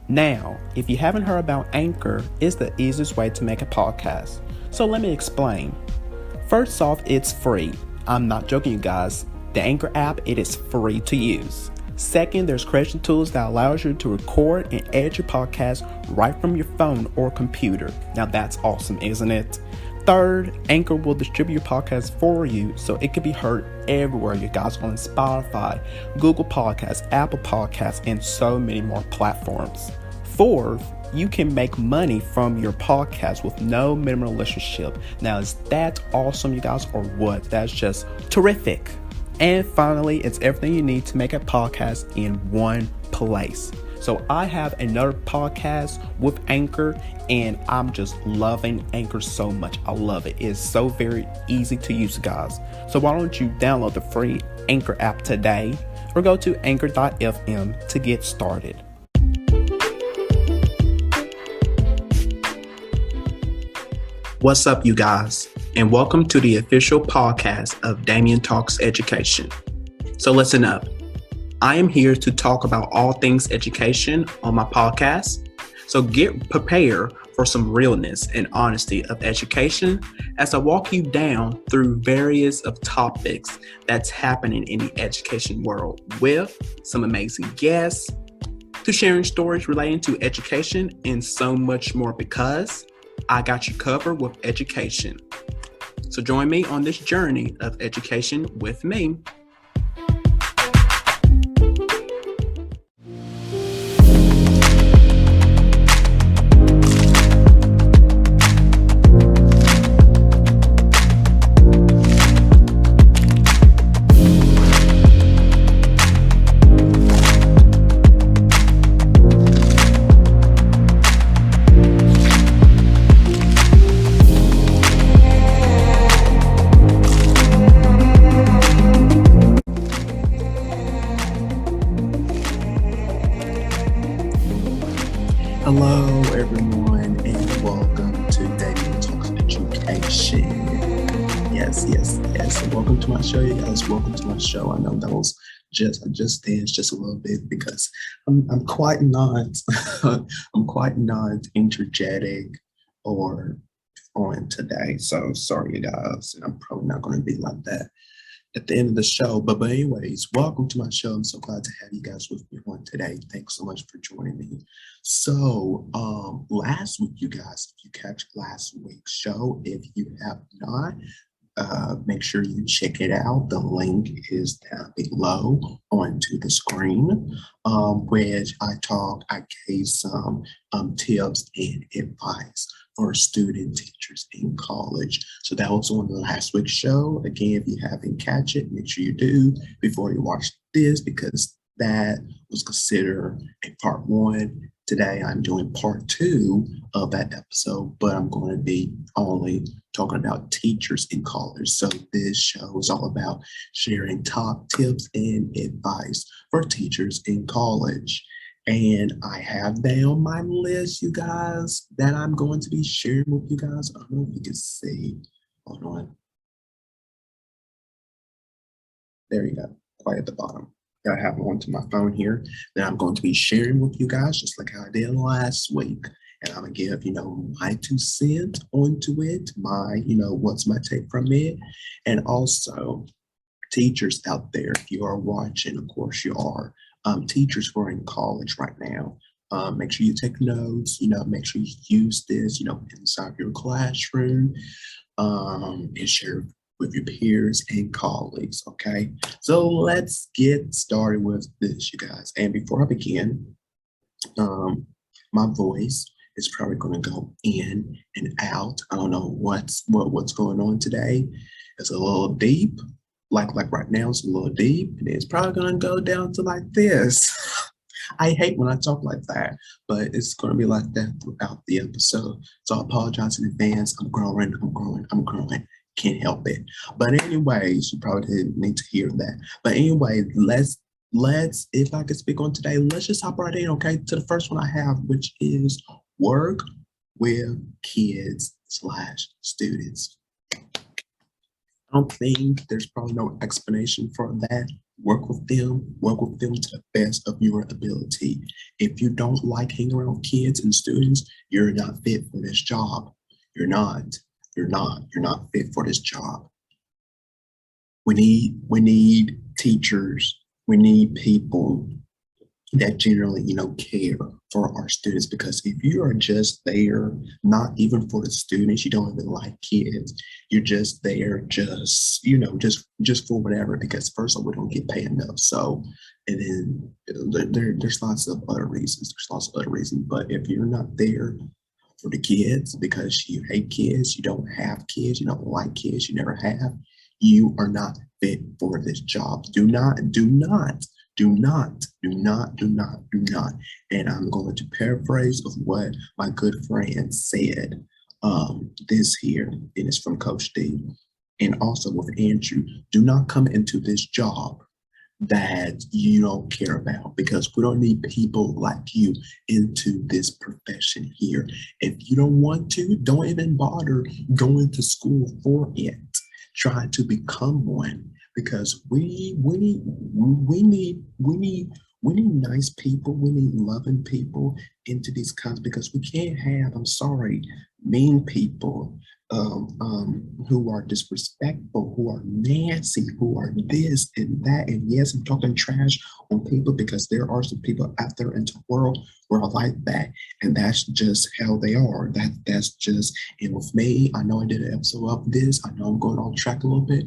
Now, if you haven't heard about Anchor, it's the easiest way to make a podcast. So let me explain. First off, it's free. I'm not joking, you guys. The Anchor app, it is free to use. Second, there's creation tools that allows you to record and edit your podcast right from your phone or computer. Now that's awesome, isn't it? Third, Anchor will distribute your podcast for you so it can be heard everywhere, you guys, on Spotify, Google Podcasts, Apple Podcasts, and so many more platforms. Fourth, you can make money from your podcast with no minimum listenership. Now, is that awesome, you guys, or what? That's just terrific. And finally, it's everything you need to make a podcast in one place. So I have another podcast with Anchor, and I'm just loving Anchor so much. I love it. It's so very easy to use, guys. So why don't you download the free Anchor app today or go to anchor.fm to get started. What's up, you guys, and welcome to the official podcast of Damian Talks Education. So listen up. I am here to talk about all things education on my podcast. So get prepared for some realness and honesty of education as I walk you down through various of topics that's happening in the education world with some amazing guests, to sharing stories relating to education and so much more, because I got you covered with education. So join me on this journey of education with me. Hello, everyone, and welcome to Damian Talks Education. Yes. Welcome to my show, you guys. Welcome to my show. I know that was I just danced just a little bit because I'm quite not I'm quite not energetic or on today. So sorry, you guys. I'm probably not going to be like that at the end of the show. But anyways, welcome to my show. I'm so glad to have you guys with me on today. Thanks so much for joining me. So last week, you guys, if you catch last week's show, if you have not, make sure you check it out. The link is down below onto the screen, which I gave some tips and advice for student teachers in college. So that was on the last week's show. Again, if you haven't catch it, make sure you do before you watch this, because that was considered a part one. Today, I'm doing part two of that episode, but I'm going to be only talking about teachers in college. So this show is all about sharing top tips and advice for teachers in college. And I have down my list, you guys, that I'm going to be sharing with you guys. I don't know if you can see. Hold on. There you go, quite at the bottom. I have one to my phone here that I'm going to be sharing with you guys, just like how I did last week. And I'm going to give, my 2 cents onto it, what's my take from it. And also, teachers out there, if you are watching, of course you are, teachers who are in college right now, make sure you take notes, make sure you use this, inside your classroom, and share with your peers and colleagues, okay? So let's get started with this, you guys. And before I begin, my voice is probably going to go in and out. I don't know what's going on today. It's a little deep, like right now it's a little deep, and it's probably going to go down to like this. I hate when I talk like that, but it's going to be like that throughout the episode. So I apologize in advance. I'm growing. Can't help it. But anyways, you probably didn't need to hear that. But anyway, let's, if I could speak on today, let's just hop right in, okay, to the first one I have, which is work with kids/students. I don't think there's probably no explanation for that Work with them to the best of your ability. If you don't like hanging around kids and students, you're not fit for this job. You're not. You're not fit for this job. We need teachers. We need people that generally, care for our students, because if you are just there, not even for the students, you don't even like kids, you're just there, just for whatever, because first of all, we don't get paid enough. So, and then there's lots of other reasons. There's lots of other reasons. But if you're not there for the kids because you hate kids, you don't have kids, you don't like kids, you never have, you are not fit for this job. Do not, do not, do not, do not, do not, do not. And I'm going to paraphrase of what my good friend said. This here, and it's from Coach D, and also with Andrew. Do not come into this job that you don't care about, because we don't need people like you into this profession here. If you don't want to, don't even bother going to school for it. Try to become one, because we need nice people, we need loving people into these kinds, because we can't have, I'm sorry, mean people, who are disrespectful, who are nasty, who are this and that. And yes, I'm talking trash on people, because there are some people out there in the world who are like that, and that's just how they are. That's just, and with me, I know I did an episode of this. I know I'm going on track a little bit.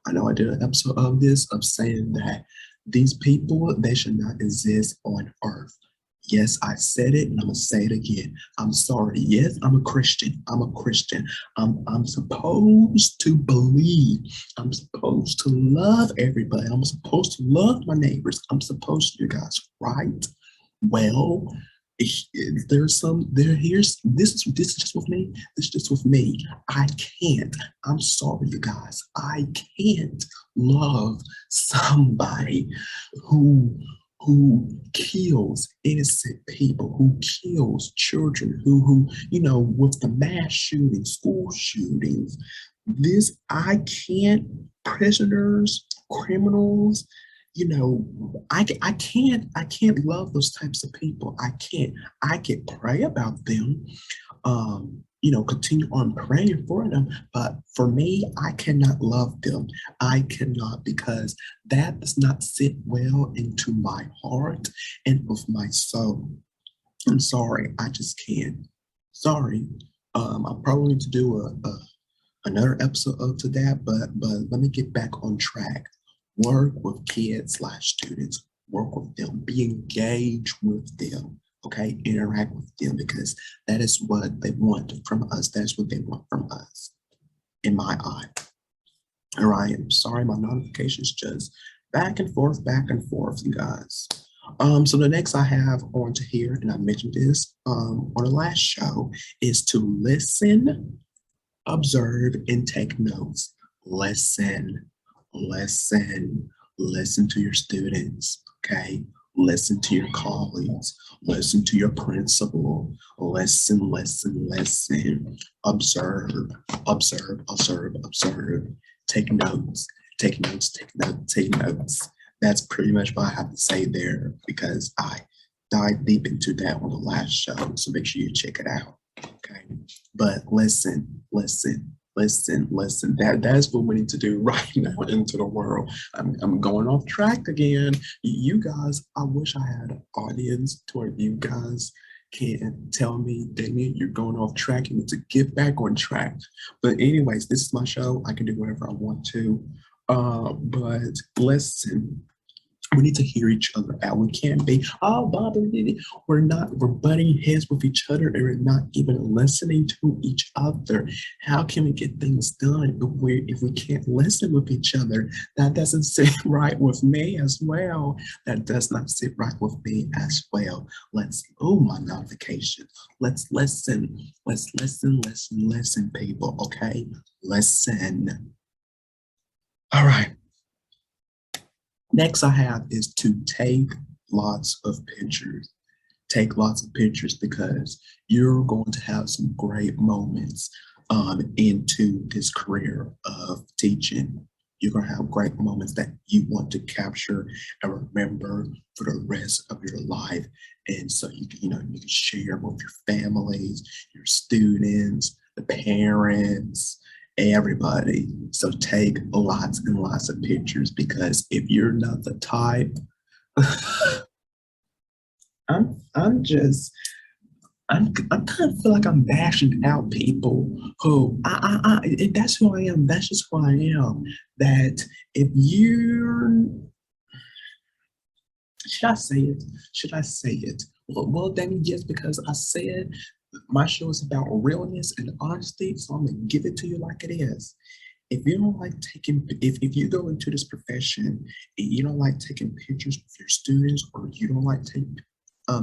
I know I did an episode of this of saying that these people, they should not exist on earth. Yes, I said it, and I'm gonna say it again. I'm sorry. Yes, I'm a Christian. I'm a Christian. I'm supposed to believe. I'm supposed to love everybody. I'm supposed to love my neighbors. I'm supposed to, you guys, right? Well, there's some there. Here's this is just with me. This is just with me. I can't. I'm sorry, you guys. I can't love somebody who kills innocent people, who kills children, who with the mass shootings, school shootings. This I can't. Prisoners, criminals. I can't love those types of people. I can't. I can pray about them, continue on praying for them. But for me, I cannot love them. I cannot, because that does not sit well into my heart and with my soul. I'm sorry, I just can't. Sorry. I probably need to do another episode of to that, but let me get back on track. Work with kids slash students. Work with them. Be engaged with them. Okay, interact with them, because that is what they want from us. That's what they want from us, in my eye. All right, I'm sorry, my notifications just back and forth, you guys. So the next I have on to here, and I mentioned this on the last show, is to listen, observe, and take notes. Listen, listen to your students, okay? Listen to your colleagues, listen to your principal, listen, observe, observe, take notes, take notes, take notes, take notes. That's pretty much what I have to say there, because I dive deep into that on the last show. So make sure you check it out. Okay. But listen. That's what we need to do right now into the world. I'm going off track again. You guys, I wish I had an audience to where you guys can tell me, Damian, you're going off track. You need to get back on track. But anyways, this is my show. I can do whatever I want to. But listen, we need to hear each other out. We can't be, oh, Bob, we're butting heads with each other, and we're not even listening to each other. How can we get things done if we can't listen with each other? That doesn't sit right with me as well. That does not sit right with me as well. My notification. Let's listen. Let's listen, people, okay? Listen. All right. Next I have is to take lots of pictures. Take lots of pictures, because you're going to have some great moments into this career of teaching. You're gonna have great moments that you want to capture and remember for the rest of your life. And so you can share with your families, your students, the parents, everybody. So take lots and lots of pictures because if you're not the type, I'm just I'm kind of feel like I'm bashing out people who that's who I am. That's just who I am. That if you're should I say it? Should I say it? Well, then yes, because I said my show is about realness and honesty, so I'm gonna give it to you like it is. If you don't like taking, if you go into this profession and you don't like taking pictures with your students or you don't like taking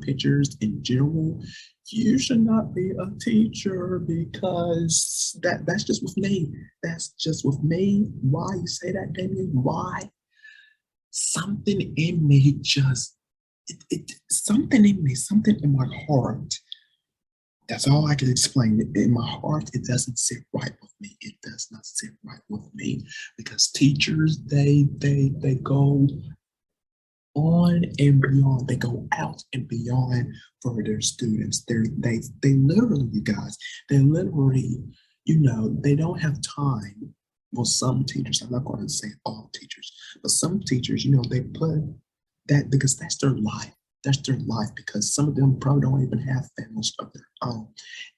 pictures in general, you should not be a teacher because that's just with me. That's just with me. Why you say that, Damian? Why? Something in me just something in me, something in my heart. That's all I can explain. In my heart, it doesn't sit right with me. It does not sit right with me because teachers, they go on and beyond. They go out and beyond for their students. They literally, you guys, they literally, they don't have time. Well, some teachers, I'm not going to say all teachers, but some teachers, they put that because that's their life. That's their life because some of them probably don't even have families of their own.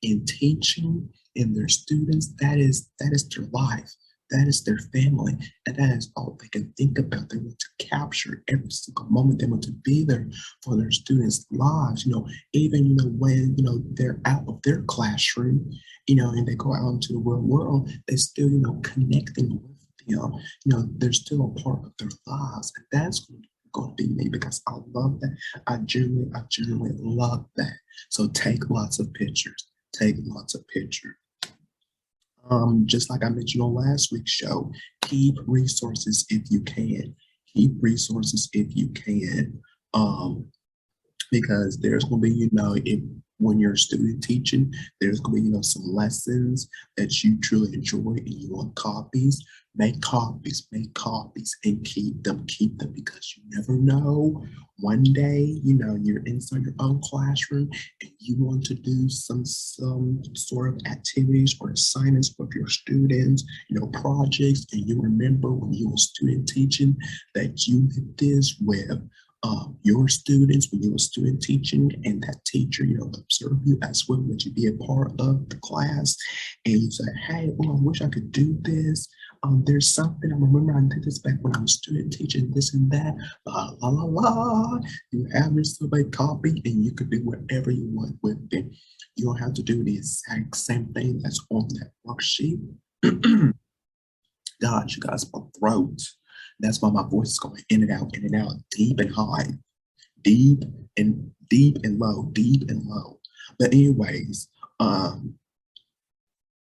In teaching in their students, that is their life. That is their family. And that is all they can think about. They want to capture every single moment. They want to be there for their students' lives, even, when, they're out of their classroom, and they go out into the real world, they still, connecting with them. They're still a part of their lives. And that's going to be me because I love that. I genuinely love that. So take lots of pictures. Take lots of pictures. Just like I mentioned on last week's show, keep resources if you can. Keep resources if you can. Because there's going to be, if when you're a student teaching, there's going to be, some lessons that you truly enjoy and you want copies. Make copies and keep them because you never know. One day, you're inside your own classroom and you want to do some sort of activities or assignments with your students, projects, and you remember when you were student teaching that you did this with your students when you were student teaching and that teacher, observe you as well, would you be a part of the class? And you say, hey, I wish I could do this. There's something I remember I did this back when I was student teaching this and that, la la la la. You have yourself a copy and you could do whatever you want with it. You don't have to do the exact same thing that's on that worksheet. God, you guys, my throat. That's why my voice is going in and out, deep and high, deep and low, deep and low. But anyways,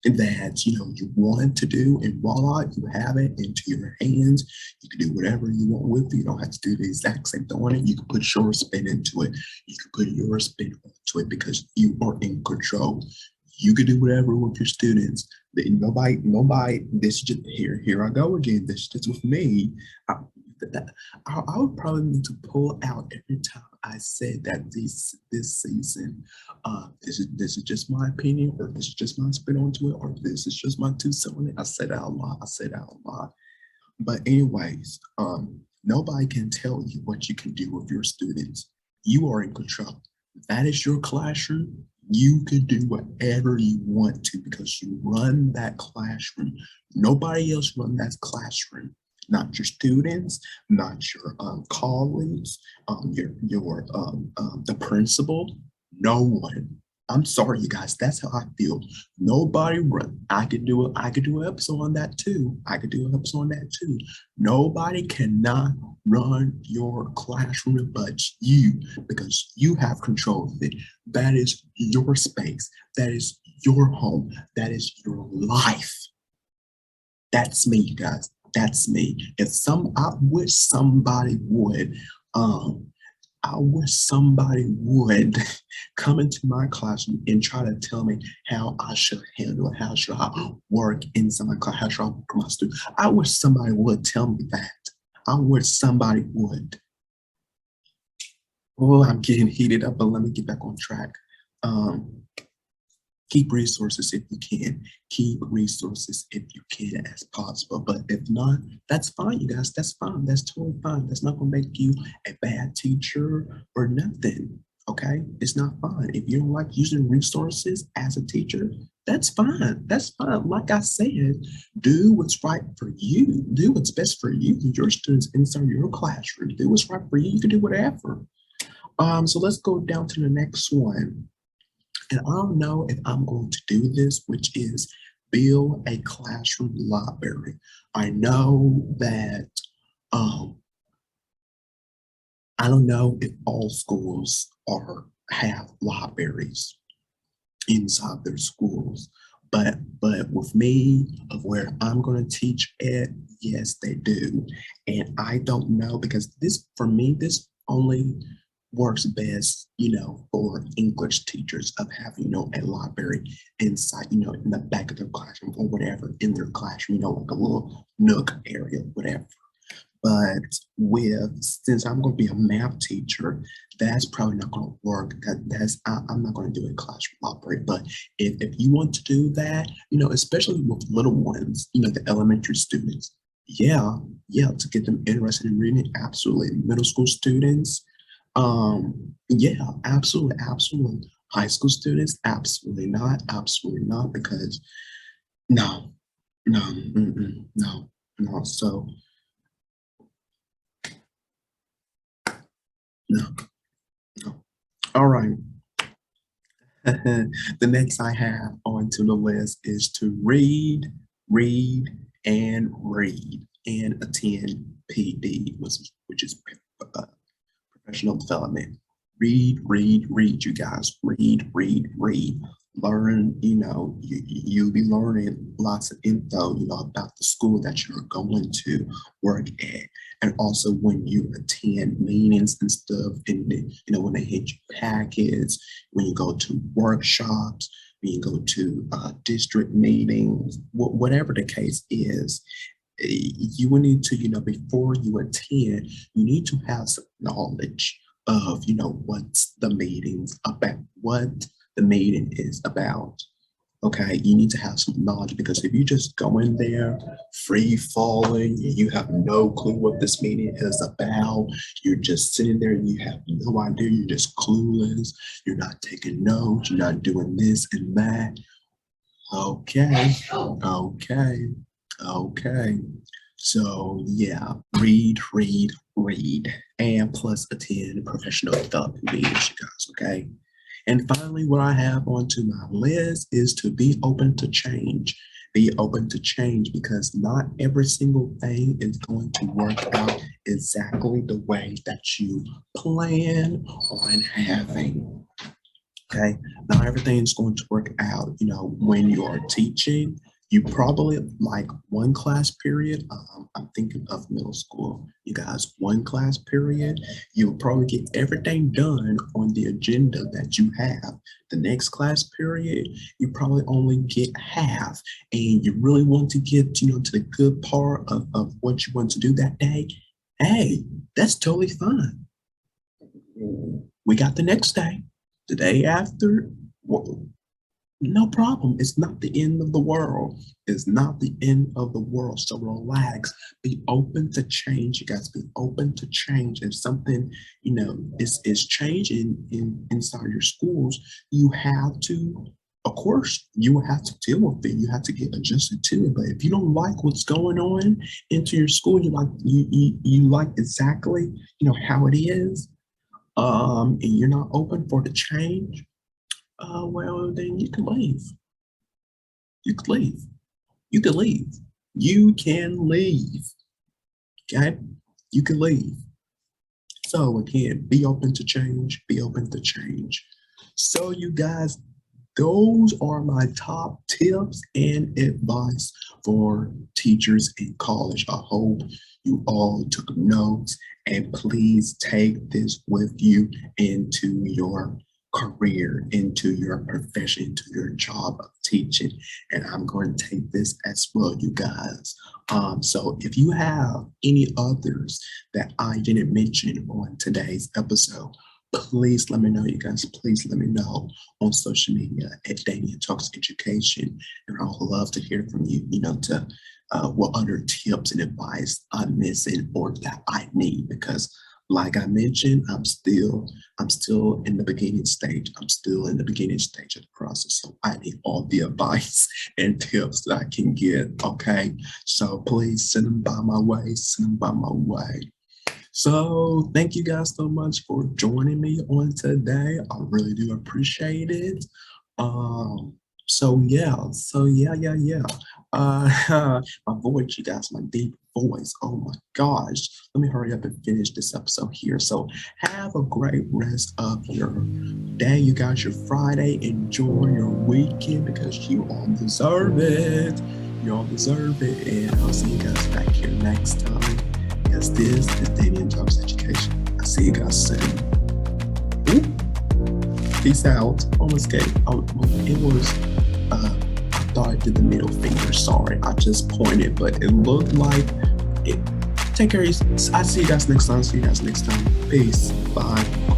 that you wanted to do, and voila, you have it into your hands. You can do whatever you want with it. You don't have to do the exact same thing on it. You can put your spin into it. You can put your spin onto it because you are in control. You can do whatever with your students. Nobody. This is just here I go again. This is just with me. I would probably need to pull out every time I said that this season. This is just my opinion, or this is just my spin onto it, or this is just my 2 cents on it. I said out loud. But anyways, nobody can tell you what you can do with your students. You are in control. That is your classroom. You can do whatever you want to because you run that classroom. Nobody else run that classroom. Not your students, not your colleagues, the principal. No one. I'm sorry, you guys. That's how I feel. Nobody run. I could do it. I could do an episode on that too. Nobody cannot run your classroom but you because you have control of it. That is your space. That is your home. That is your life. That's me, guys. That's me. I wish somebody would I wish somebody would come into my classroom and try to tell me how I should handle it, how should I work inside my class, how should I work with my students. I wish somebody would tell me that. I wish somebody would. Oh, I'm getting heated up, but let me get back on track. Um, Keep resources if you can. Keep resources if you can as possible. But if not, that's fine, you guys. That's fine. That's totally fine. That's not going to make you a bad teacher or nothing. Okay? It's not fine. If you don't like using resources as a teacher, that's fine. That's fine. Like I said, do what's right for you. Do what's best for you and your students inside your classroom. Do what's right for you. You can do whatever. So let's go down to the next one. And I don't know if I'm going to do this, which is build a classroom library. I know that I don't know if all schools have libraries inside their schools, but with me of where I'm going to teach at, yes, they do. And I don't know because this for me this only works best, for English teachers of having, a library inside, in the back of their classroom or whatever in their classroom, like a little nook area, whatever. But since I'm going to be a math teacher, that's probably not going to work. I'm not going to do a classroom library. But if you want to do that, especially with little ones, the elementary students, yeah, to get them interested in reading, absolutely. Middle school students, yeah, absolutely, absolutely. High school students, absolutely not, because no, no, no, no. So no, no. All right. The next I have onto the list is to read, and attend PD, which is professional development. Read, you guys. Read. Learn, you'll be learning lots of info, about the school that you're going to work at. And also when you attend meetings and stuff, and when they hit your packets, when you go to workshops, when you go to district meetings, whatever the case is, you will need to, before you attend, you need to have some knowledge of, what's the meetings about, what the meeting is about. Okay, you need to have some knowledge because if you just go in there free falling, you have no clue what this meeting is about, you're just sitting there and you have no idea, you're just clueless, you're not taking notes, you're not doing this and that. Okay, okay, okay. So yeah, read, and plus attend professional development meetings, you guys, okay? And finally, what I have onto my list is to be open to change. Be open to change because not every single thing is going to work out exactly the way that you plan on having. Okay, not everything is going to work out. When you are teaching, you probably like one class period. I'm thinking of middle school. You guys, one class period, you'll probably get everything done on the agenda that you have. The next class period, you probably only get half, and you really want to get, to the good part of what you want to do that day. Hey, that's totally fine. We got the next day. The day after, well, no problem. It's not the end of the world. It's not the end of the world. So relax. Be open to change. You guys be open to change. If something, is changing inside your schools, you have to, of course, you will have to deal with it. You have to get adjusted to it. But if you don't like what's going on into your school, you like exactly, how it is, and you're not open for the change, well, then you can leave. You could leave. You can leave. You can leave. Okay? You can leave. So again, be open to change. Be open to change. So you guys, those are my top tips and advice for teachers in college. I hope you all took notes, and please take this with you into your career, into your profession, into your job of teaching. And I'm going to take this as well, you guys. So if you have any others that I didn't mention on today's episode, please let me know, you guys. Please let me know on social media at Damian Talks Education. And I'll love to hear from you, to what other tips and advice I'm missing or that I need, because like I mentioned, I'm still in the beginning stage. I'm still in the beginning stage of the process. So I need all the advice and tips that I can get. Okay. So please send them by my way. Send them by my way. So thank you guys so much for joining me on today. I really do appreciate it. So yeah. My voice, you guys, my deep voice. Oh my gosh. Let me hurry up and finish this episode here. So have a great rest of your day, you guys, your Friday. Enjoy your weekend because you all deserve it. You all deserve it. And I'll see you guys back here next time. Yes, this is Damian Talks Education. I'll see you guys soon. Ooh. Peace out. Almost gave. It was. I thought I did the middle finger. Sorry, I just pointed, but it looked like it. Take care. I'll see you guys next time. Peace. Bye.